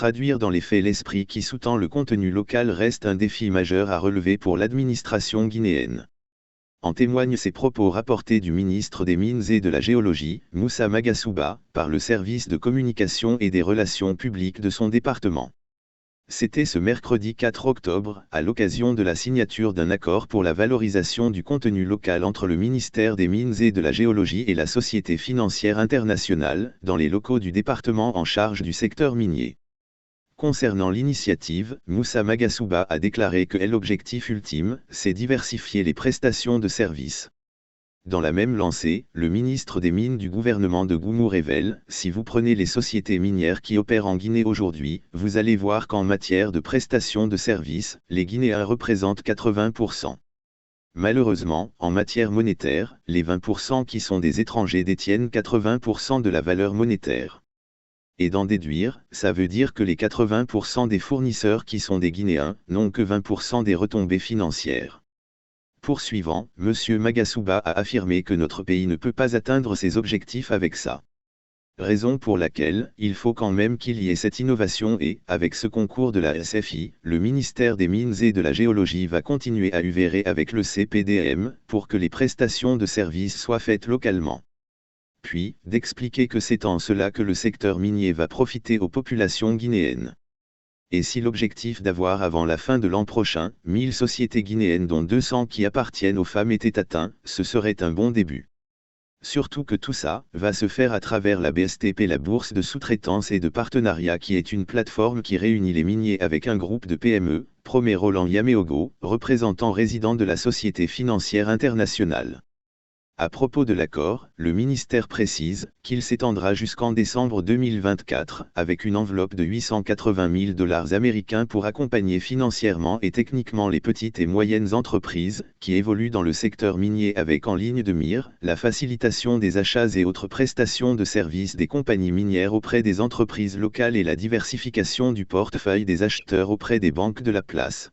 traduire dans les faits l'esprit qui sous-tend le contenu local reste un défi majeur à relever pour l'administration guinéenne. En témoignent ces propos rapportés du ministre des Mines et de la Géologie, Moussa Magasuba, par le service de communication et des relations publiques de son département. C'était ce mercredi 4 octobre, à l'occasion de la signature d'un accord pour la valorisation du contenu local entre le ministère des Mines et de la Géologie et la Société financière internationale, dans les locaux du département en charge du secteur minier. Concernant l'initiative, Moussa Magasuba a déclaré que l'objectif ultime, c'est diversifier les prestations de services. Dans la même lancée, le ministre des Mines du gouvernement de Goumou révèle, si vous prenez les sociétés minières qui opèrent en Guinée aujourd'hui, vous allez voir qu'en matière de prestations de services, les Guinéens représentent 80%. Malheureusement, en matière monétaire, les 20% qui sont des étrangers détiennent 80% de la valeur monétaire. Et d'en déduire, ça veut dire que les 80% des fournisseurs qui sont des Guinéens, n'ont que 20% des retombées financières. Poursuivant, M. Magasuba a affirmé que notre pays ne peut pas atteindre ses objectifs avec ça. Raison pour laquelle, il faut quand même qu'il y ait cette innovation et, avec ce concours de la SFI, le ministère des Mines et de la Géologie va continuer à œuvrer avec le CPDM, pour que les prestations de services soient faites localement. Puis, d'expliquer que c'est en cela que le secteur minier va profiter aux populations guinéennes. Et si l'objectif d'avoir avant la fin de l'an prochain, 1000 sociétés guinéennes dont 200 qui appartiennent aux femmes était atteint, ce serait un bon début. Surtout que tout ça, va se faire à travers la BSTP, la bourse de sous-traitance et de partenariat qui est une plateforme qui réunit les miniers avec un groupe de PME, promet Roland Yameogo, représentant résident de la Société financière internationale. À propos de l'accord, le ministère précise qu'il s'étendra jusqu'en décembre 2024, avec une enveloppe de 880 000 $ américains pour accompagner financièrement et techniquement les petites et moyennes entreprises, qui évoluent dans le secteur minier avec en ligne de mire, la facilitation des achats et autres prestations de services des compagnies minières auprès des entreprises locales et la diversification du portefeuille des acheteurs auprès des banques de la place.